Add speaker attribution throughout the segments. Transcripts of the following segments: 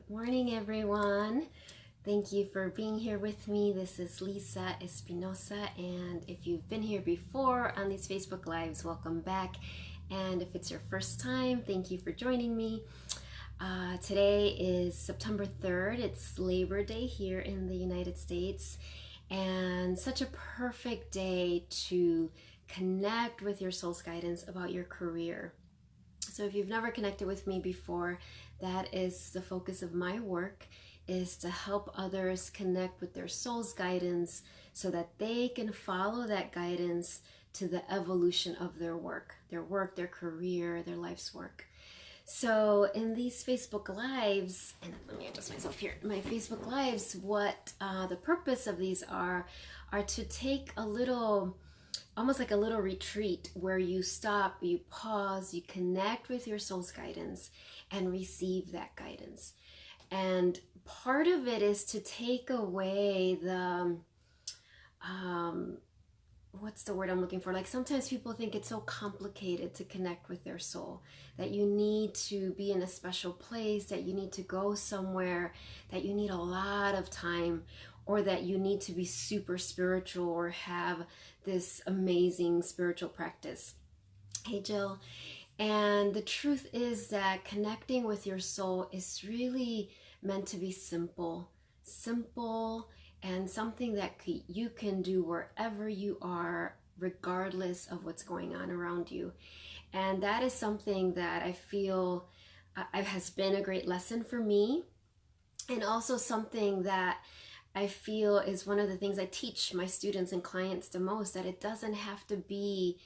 Speaker 1: Good morning, everyone. Thank you for being here with me. This is Lisa Espinosa, and if you've been here before on these Facebook Lives, welcome back. And if it's your first time, thank you for joining me. Today is September 3rd. It's Labor Day here in the United States, and such a perfect day to connect with your soul's guidance about your career. So if you've never connected with me before, that is the focus of my work, is to help others connect with their soul's guidance so that they can follow that guidance to the evolution of their work, their career, their life's work. So in these Facebook Lives, and let me adjust myself here, my Facebook Lives, what the purpose of these are to take a little, almost like a little retreat where you stop, you pause, you connect with your soul's guidance and receive that guidance. And part of it is to take away the, what's the word I'm looking for? Like sometimes people think it's so complicated to connect with their soul, that you need to be in a special place, that you need to go somewhere, that you need a lot of time, or that you need to be super spiritual or have this amazing spiritual practice. Hey, Jill. And the truth is that connecting with your soul is really meant to be simple, and something that you can do wherever you are, regardless of what's going on around you. And that is something that I feel has been a great lesson for me, and also something that I feel is one of the things I teach my students and clients the most, that it doesn't have to be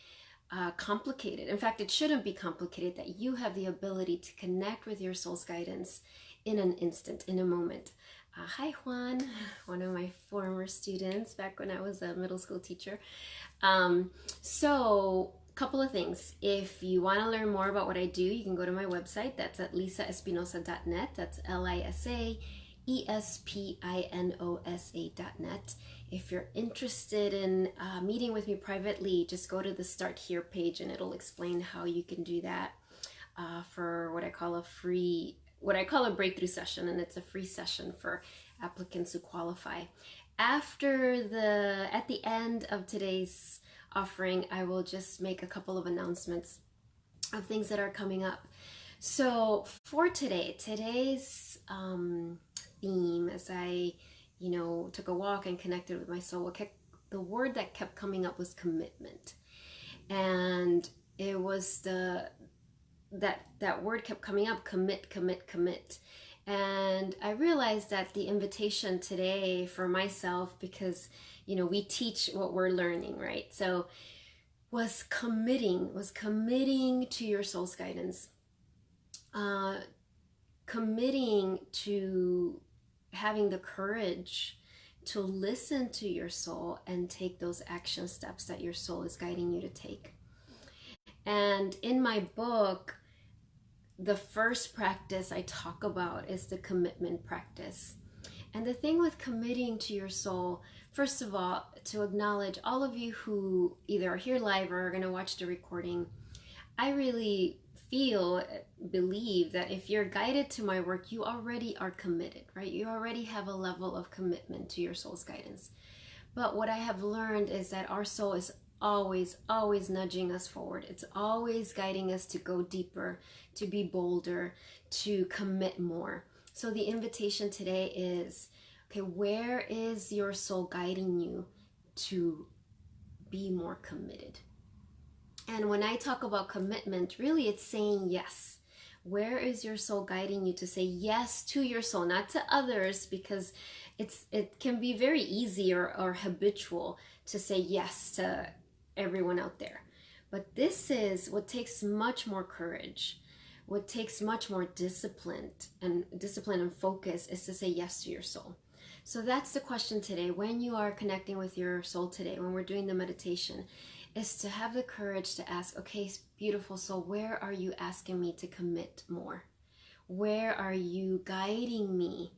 Speaker 1: complicated. In fact, it shouldn't be complicated, that you have the ability to connect with your soul's guidance in an instant, in a moment. Hi, Juan, one of my former students back when I was a middle school teacher. So a couple of things. If you want to learn more about what I do, you can go to my website. That's at lisaespinosa.net. That's lisaespinosa.net. If you're interested in meeting with me privately, just go to the Start Here page and it'll explain how you can do that for what I call a breakthrough session, and it's a free session for applicants who qualify. At the end of today's offering, I will just make a couple of announcements of things that are coming up. So for today's theme, as I took a walk and connected with my soul, the word that kept coming up was commitment. And it was that word kept coming up, commit. And I realized that the invitation today for myself, because we teach what we're learning, right? So was committing to your soul's guidance, committing to having the courage to listen to your soul and take those action steps that your soul is guiding you to take. And in my book, the first practice I talk about is the commitment practice. And the thing with committing to your soul, first of all, to acknowledge all of you who either are here live or are going to watch the recording, I really believe that if you're guided to my work, you already are committed, right? You already have a level of commitment to your soul's guidance. But what I have learned is that our soul is always nudging us forward. It's always guiding us to go deeper, to be bolder, to commit more. So the invitation today is, okay, where is your soul guiding you to be more committed? And when I talk about commitment, really it's saying yes. Where is your soul guiding you to say yes to your soul, not to others, because it can be very easy or habitual to say yes to everyone out there. But this is what takes much more courage, what takes much more discipline and focus, is to say yes to your soul. So that's the question today. When you are connecting with your soul today, when we're doing the meditation, is to have the courage to ask, okay, beautiful soul, where are you asking me to commit more? Where are you guiding me?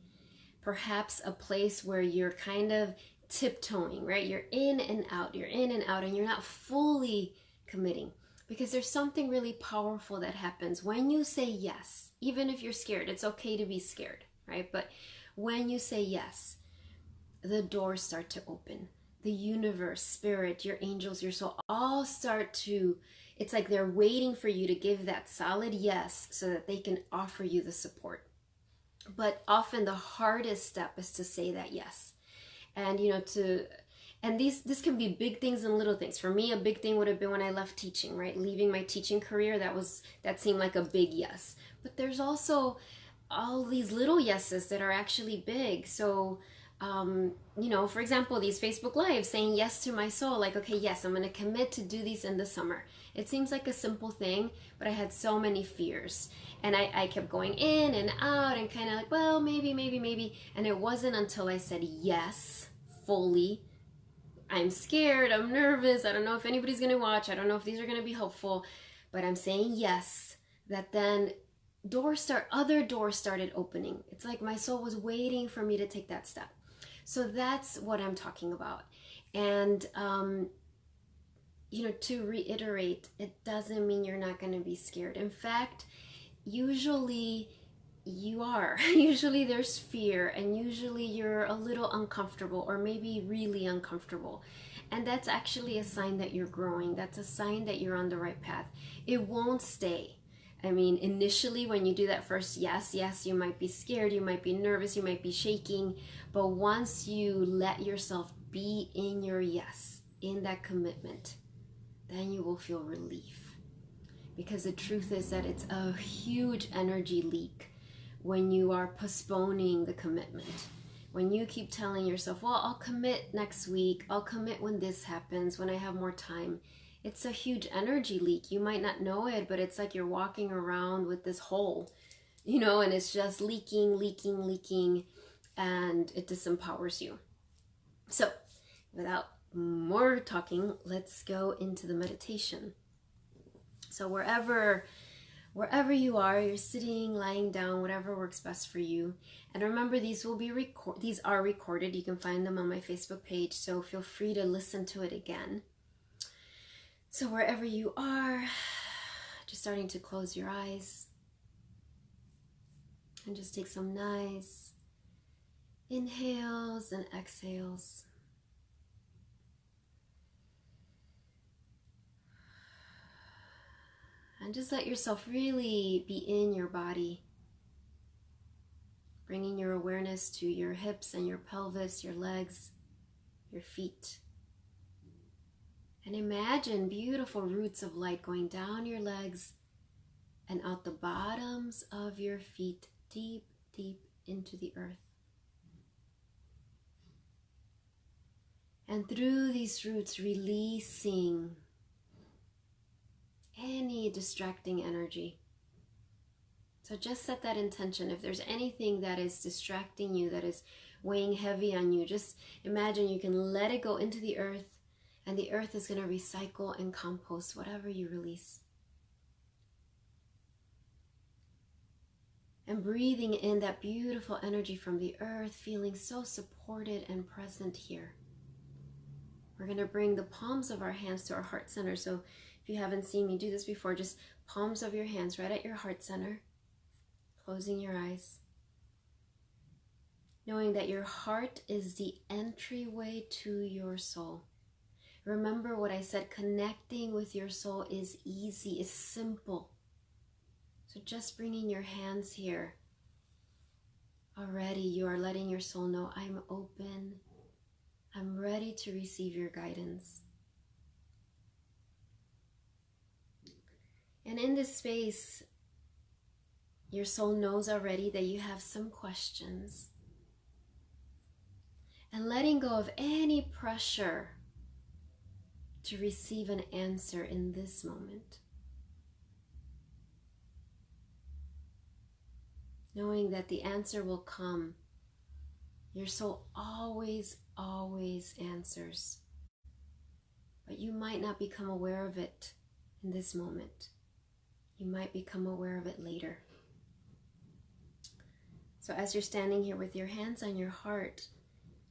Speaker 1: Perhaps a place where you're kind of tiptoeing, right? You're in and out, and you're not fully committing. Because there's something really powerful that happens when you say yes. Even if you're scared, it's okay to be scared, right? But when you say yes, the doors start to open. The universe, spirit, your angels, your soul all start to, it's like they're waiting for you to give that solid yes so that they can offer you the support. But often the hardest step is to say that yes. And this can be big things and little things. For me, a big thing would have been when I left teaching, right? Leaving my teaching career, that seemed like a big yes. But there's also all these little yeses that are actually big. So for example, these Facebook Lives, saying yes to my soul, like, okay, yes, I'm going to commit to do these in the summer. It seems like a simple thing, but I had so many fears. And I kept going in and out and kind of like, well, maybe. And it wasn't until I said yes fully. I'm scared, I'm nervous, I don't know if anybody's going to watch, I don't know if these are going to be helpful, but I'm saying yes, that then other doors started opening. It's like my soul was waiting for me to take that step. So that's what I'm talking about. And, to reiterate, it doesn't mean you're not going to be scared. In fact, usually you are. Usually there's fear, and usually you're a little uncomfortable, or maybe really uncomfortable. And that's actually a sign that you're growing. That's a sign that you're on the right path. It won't stay. I mean, initially when you do that first yes, you might be scared, you might be nervous, you might be shaking, but once you let yourself be in your yes, in that commitment, then you will feel relief. Because the truth is that it's a huge energy leak when you are postponing the commitment. When you keep telling yourself, well, I'll commit next week, I'll commit when this happens, when I have more time. It's a huge energy leak. You might not know it, but it's like you're walking around with this hole, and it's just leaking, and it disempowers you. So, without more talking, let's go into the meditation. So wherever you are, you're sitting, lying down, whatever works best for you. And remember, these are recorded. You can find them on my Facebook page, so feel free to listen to it again. So wherever you are, just starting to close your eyes and just take some nice inhales and exhales. And just let yourself really be in your body, bringing your awareness to your hips and your pelvis, your legs, your feet. And imagine beautiful roots of light going down your legs and out the bottoms of your feet, deep, deep into the earth. And through these roots, releasing any distracting energy. So just set that intention. If there's anything that is distracting you, that is weighing heavy on you, just imagine you can let it go into the earth, and the earth is going to recycle and compost whatever you release. And breathing in that beautiful energy from the earth, feeling so supported and present here. We're going to bring the palms of our hands to our heart center. So if you haven't seen me do this before, just palms of your hands right at your heart center, closing your eyes. Knowing that your heart is the entryway to your soul. Remember what I said, connecting with your soul is easy, is simple. So just bringing your hands here. Already you are letting your soul know, I'm open. I'm ready to receive your guidance. And in this space, your soul knows already that you have some questions. And letting go of any pressure to receive an answer in this moment. Knowing that the answer will come. Your soul always answers. But you might not become aware of it in this moment. You might become aware of it later. So as you're standing here with your hands on your heart,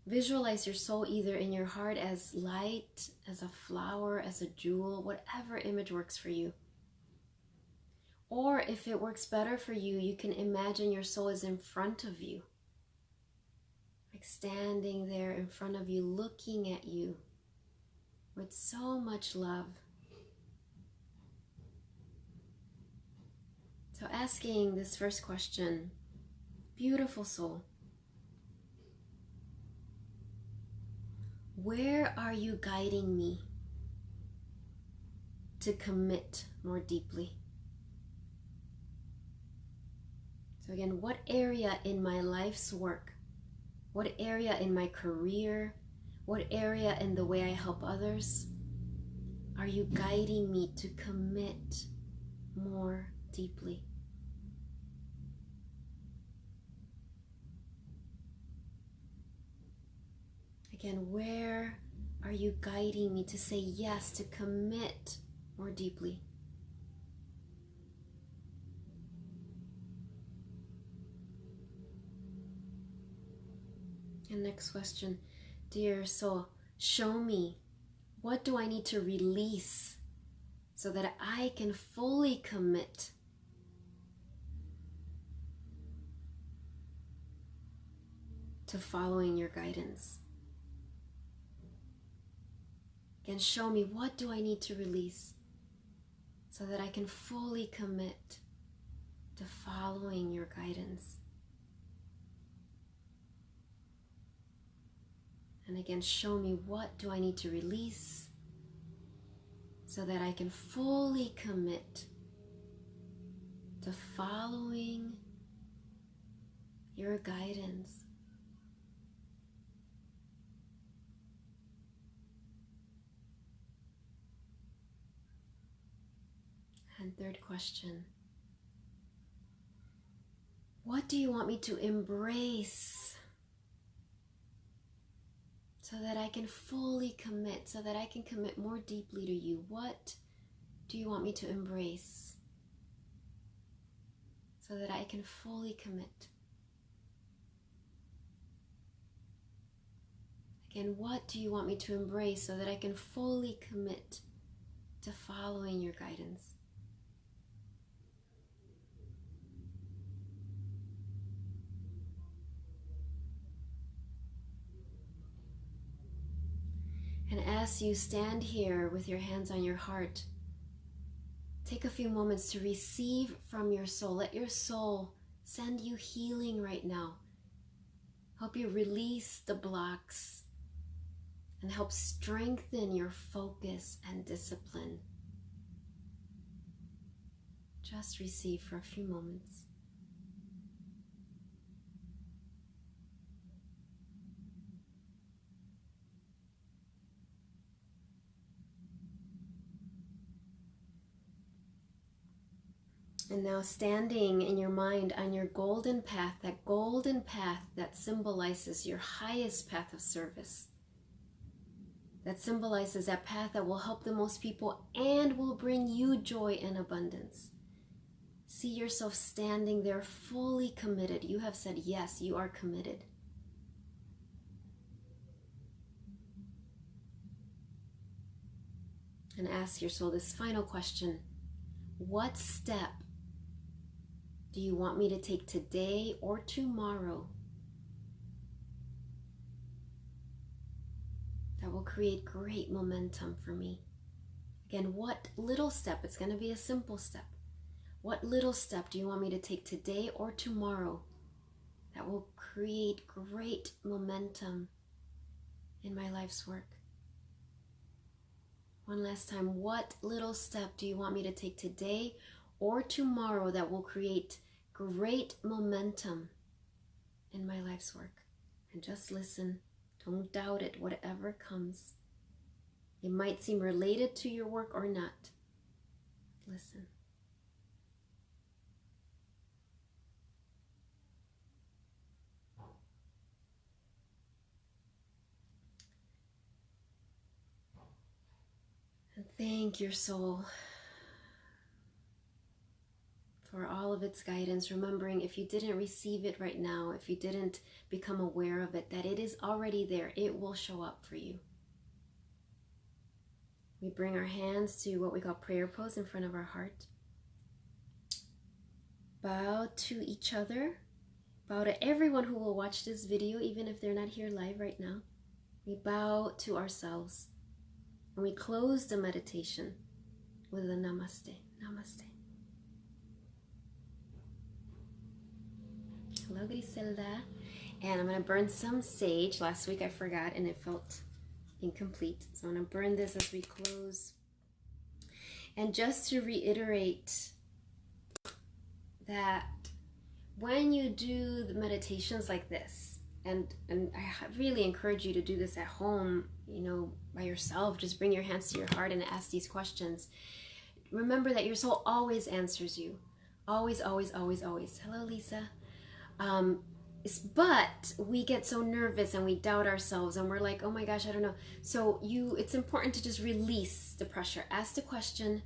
Speaker 1: visualize your soul either in your heart as light, as a flower, as a jewel, whatever image works for you. Or if it works better for you, you can imagine your soul is in front of you, like standing there in front of you, looking at you with so much love. So asking this first question, beautiful soul, where are you guiding me to commit more deeply? So again, what area in my life's work, what area in my career, what area in the way I help others are you guiding me to commit more deeply? Again, where are you guiding me to say yes, to commit more deeply? And next question, dear soul, show me, what do I need to release so that I can fully commit to following your guidance? Again, show me, what do I need to release so that I can fully commit to following your guidance? And again, show me, what do I need to release so that I can fully commit to following your guidance? And third question, what do you want me to embrace so that I can fully commit, so that I can commit more deeply to you? What do you want me to embrace so that I can fully commit? Again, what do you want me to embrace so that I can fully commit to following your guidance? And as you stand here with your hands on your heart, take a few moments to receive from your soul. Let your soul send you healing right now. Help you release the blocks and help strengthen your focus and discipline. Just receive for a few moments. And now standing in your mind on your golden path that symbolizes your highest path of service, that symbolizes that path that will help the most people and will bring you joy and abundance. See yourself standing there fully committed. You have said yes, you are committed. And ask your soul this final question. What step do you want me to take today or tomorrow that will create great momentum for me? Again, what little step, it's going to be a simple step. What little step do you want me to take today or tomorrow that will create great momentum in my life's work? One last time, what little step do you want me to take today or tomorrow that will create great momentum in my life's work? And just listen. Don't doubt it, whatever comes. It might seem related to your work or not. Listen. And thank your soul for all of its guidance, remembering if you didn't receive it right now, if you didn't become aware of it, that it is already there. It will show up for you. We bring our hands to what we call prayer pose in front of our heart. bow to each other, bow to everyone who will watch this video, even if they're not here live right now. We bow to ourselves and we close the meditation with a namaste. Namaste. Hello, Griselda. And I'm going to burn some sage. Last week I forgot and it felt incomplete. So I'm going to burn this as we close. And just to reiterate that when you do the meditations like this, and I really encourage you to do this at home, you know, by yourself, just bring your hands to your heart and ask these questions. Remember that your soul always answers you. Always, always, always, always. Hello, Lisa. But we get so nervous and we doubt ourselves and we're like, oh my gosh, I don't know. So it's important to just release the pressure. Ask the question.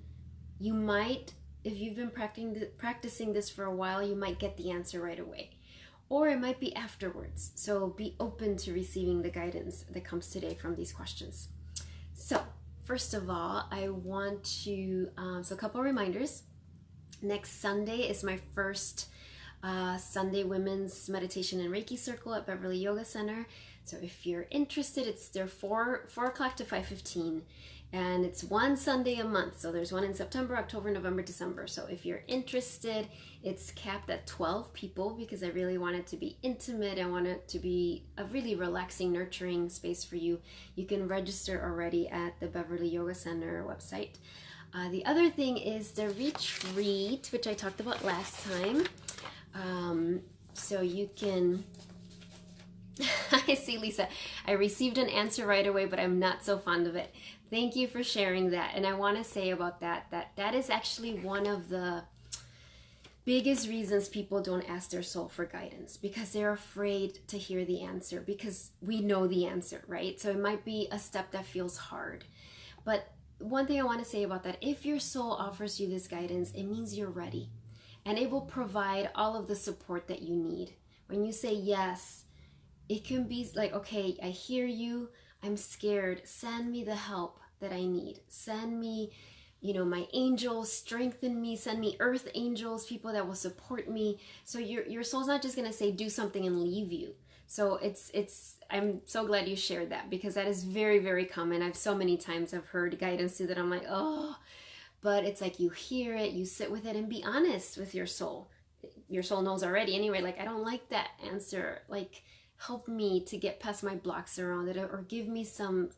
Speaker 1: You might, if you've been practicing this for a while, you might get the answer right away. Or it might be afterwards. So be open to receiving the guidance that comes today from these questions. So first of all, I want to, so a couple of reminders. Next Sunday is my first Sunday Women's Meditation and Reiki Circle at Beverly Yoga Center. So if you're interested, it's there 4 o'clock to 5:15, and it's one Sunday a month. So there's one in September, October, November, December. So if you're interested, it's capped at 12 people because I really want it to be intimate. I want it to be a really relaxing, nurturing space for you. You can register already at the Beverly Yoga Center website. The other thing is the retreat, which I talked about last time. So you can, I see Lisa, I received an answer right away, but I'm not so fond of it. Thank you for sharing that. And I want to say about that is actually one of the biggest reasons people don't ask their soul for guidance, because they're afraid to hear the answer, because we know the answer, right? So it might be a step that feels hard. But one thing I want to say about that, if your soul offers you this guidance, it means you're ready. And it will provide all of the support that you need. When you say yes, it can be like, okay, I hear you, I'm scared, send me the help that I need. Send me, you know, my angels, strengthen me, send me earth angels, people that will support me. So your soul's not just gonna say do something and leave you. So I'm so glad you shared that, because that is very, very common. I've so many times I've heard guidance through that I'm like, oh, but it's like you hear it, you sit with it, and be honest with your soul. Your soul knows already anyway, like, I don't like that answer. Like, help me to get past my blocks around it, or give me some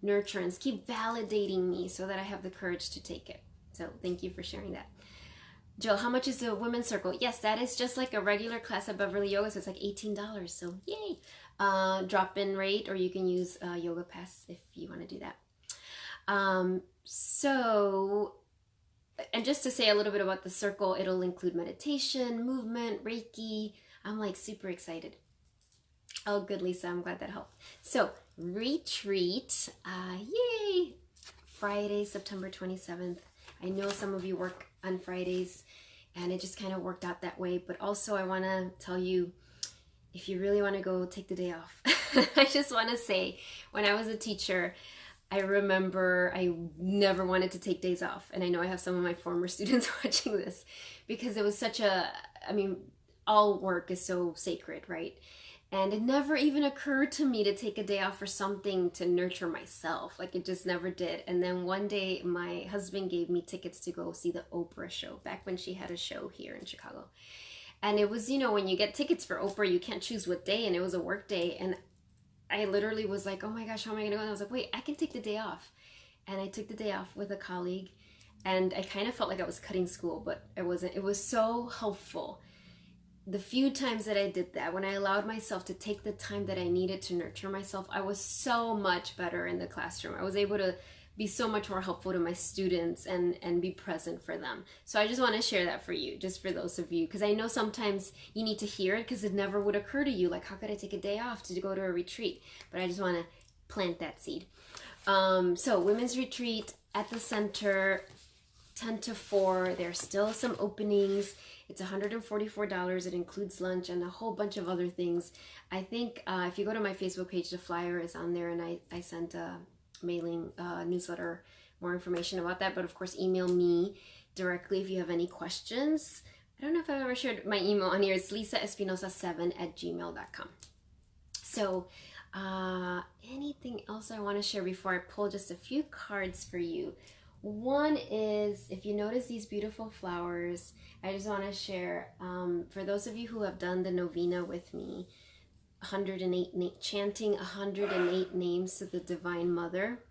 Speaker 1: nurturance. Keep validating me so that I have the courage to take it. So thank you for sharing that. Jill, how much is the women's circle? Yes, that is just like a regular class at Beverly Yoga, so it's like $18. So yay! Drop-in rate, or you can use Yoga Pass if you want to do that. So, and just to say a little bit about the circle, it'll include meditation, movement, Reiki. I'm like super excited. Oh, good, Lisa. I'm glad that helped. So, retreat, yay! Friday, September 27th. I know some of you work on Fridays, and it just kind of worked out that way. But also, I want to tell you, if you really want to go, take the day off. I just want to say, when I was a teacher, I remember I never wanted to take days off. And I know I have some of my former students watching this, because it was such a, I mean, all work is so sacred, right? And it never even occurred to me to take a day off for something to nurture myself. Like, it just never did. And then one day my husband gave me tickets to go see the Oprah show, back when she had a show here in Chicago. And it was, you know, when you get tickets for Oprah, you can't choose what day, and it was a work day. And I literally was like, oh my gosh, how am I going to go? And I was like, wait, I can take the day off. And I took the day off with a colleague, and I kind of felt like I was cutting school, but it wasn't. It was so helpful. The few times that I did that, when I allowed myself to take the time that I needed to nurture myself, I was so much better in the classroom. I was able to be so much more helpful to my students and be present for them. So I just want to share that for you, just for those of you, because I know sometimes you need to hear it, because it never would occur to you, like, how could I take a day off to go to a retreat? But I just want to plant that seed. So women's retreat at the center, 10 to 4. There's still some openings. It's $144. It includes lunch and a whole bunch of other things. I think if you go to my Facebook page, the flyer is on there, and I sent a mailing newsletter, more information about that. But of course, email me directly if you have any questions. I don't know if I've ever shared my email on here. It's lisaespinosa7@gmail.com. So anything else I want to share before I pull just a few cards for you? One is, if you notice these beautiful flowers, I just want to share, for those of you who have done the novena with me, 108 chanting 108 names to the Divine Mother.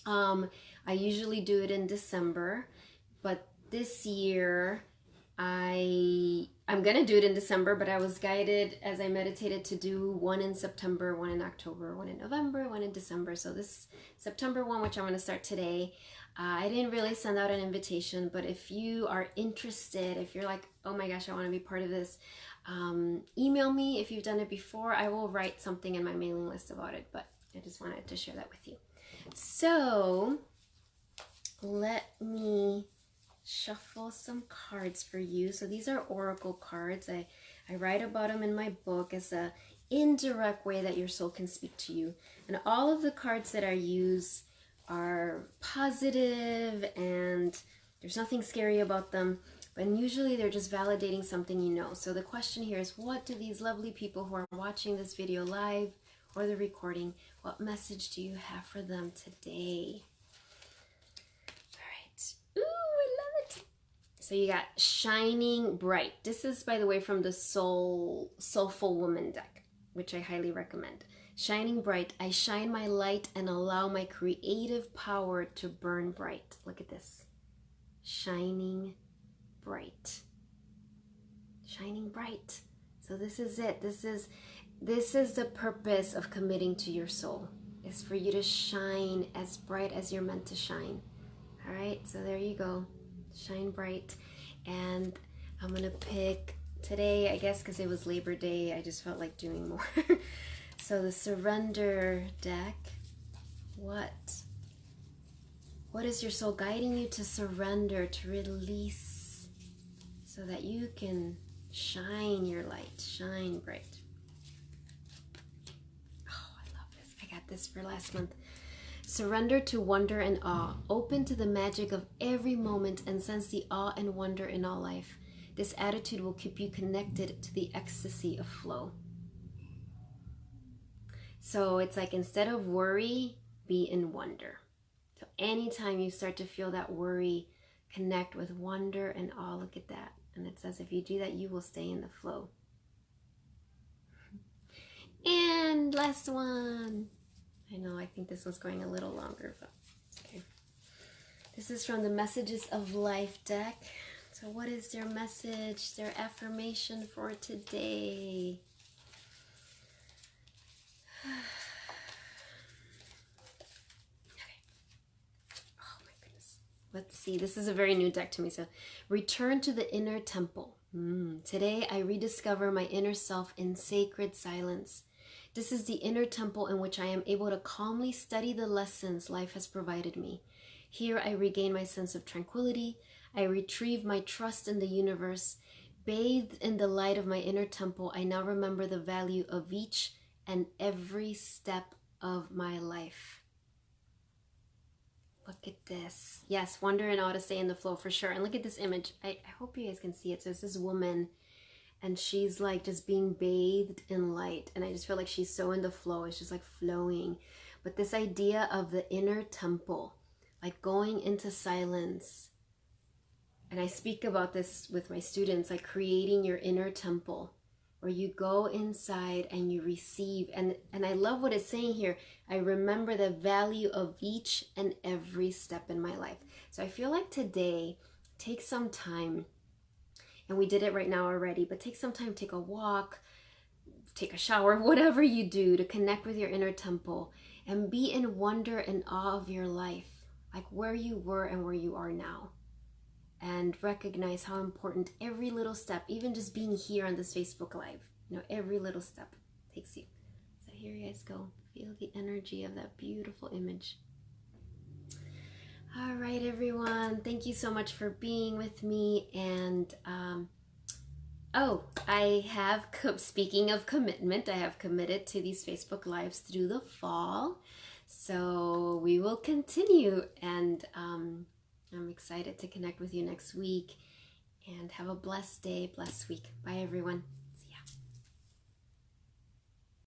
Speaker 1: I usually do it in December, but this year I'm gonna do it in December, but I was guided as I meditated to do one in September, one in October, one in November, one in December. So this September one, which I'm gonna start today, I didn't really send out an invitation, but if you are interested, if you're like, oh my gosh, I want to be part of this, email me if you've done it before. I will write something in my mailing list about it, but I just wanted to share that with you. So let me shuffle some cards for you. So these are oracle cards. I write about them in my book as a indirect way that your soul can speak to you. And all of the cards that I use are positive and there's nothing scary about them. And usually they're just validating something you know. So the question here is, what do these lovely people who are watching this video live or the recording, what message do you have for them today? All right. Ooh, I love it. So you got Shining Bright. This is, by the way, from the Soulful Woman deck, which I highly recommend. Shining bright, I shine my light and allow my creative power to burn bright. Look at this. Shining bright. Shining bright. So this is it. This is the purpose of committing to your soul. Is for you to shine as bright as you're meant to shine. All right, so there you go. Shine bright. And I'm going to pick today, I guess because it was Labor Day, I just felt like doing more. So the Surrender deck, what is your soul guiding you to surrender, to release, so that you can shine your light, shine bright? Oh, I love this. I got this for last month. Surrender to wonder and awe. Open to the magic of every moment and sense the awe and wonder in all life. This attitude will keep you connected to the ecstasy of flow. So it's like, instead of worry, be in wonder. So anytime you start to feel that worry, connect with wonder and awe. Look at that. And it says if you do that, you will stay in the flow. And last one. I know, I think this was going a little longer, but okay. This is from the Messages of Life deck. So what is their message, their affirmation for today? Let's see, this is a very new deck to me. So, return to the inner temple. Today, I rediscover my inner self in sacred silence. This is the inner temple in which I am able to calmly study the lessons life has provided me. Here, I regain my sense of tranquility. I retrieve my trust in the universe. Bathed in the light of my inner temple, I now remember the value of each and every step of my life. Look at this. Yes, wonder and awe to stay in the flow for sure. And look at this image. I hope you guys can see it. So it's this woman and she's like just being bathed in light. And I just feel like she's so in the flow. It's just like flowing. But this idea of the inner temple, like going into silence. And I speak about this with my students, like creating your inner temple, where you go inside and you receive. And I love what it's saying here. I remember the value of each and every step in my life. So I feel like today, take some time, and we did it right now already, but take some time, take a walk, take a shower, whatever you do to connect with your inner temple and be in wonder and awe of your life, like where you were and where you are now. And recognize how important every little step, even just being here on this Facebook Live, every little step takes you. So here you guys go. Feel the energy of that beautiful image. All right, everyone. Thank you so much for being with me. And, I have, speaking of commitment, I have committed to these Facebook Lives through the fall. So we will continue. And, I'm excited to connect with you next week. And have a blessed day, blessed week. Bye, everyone.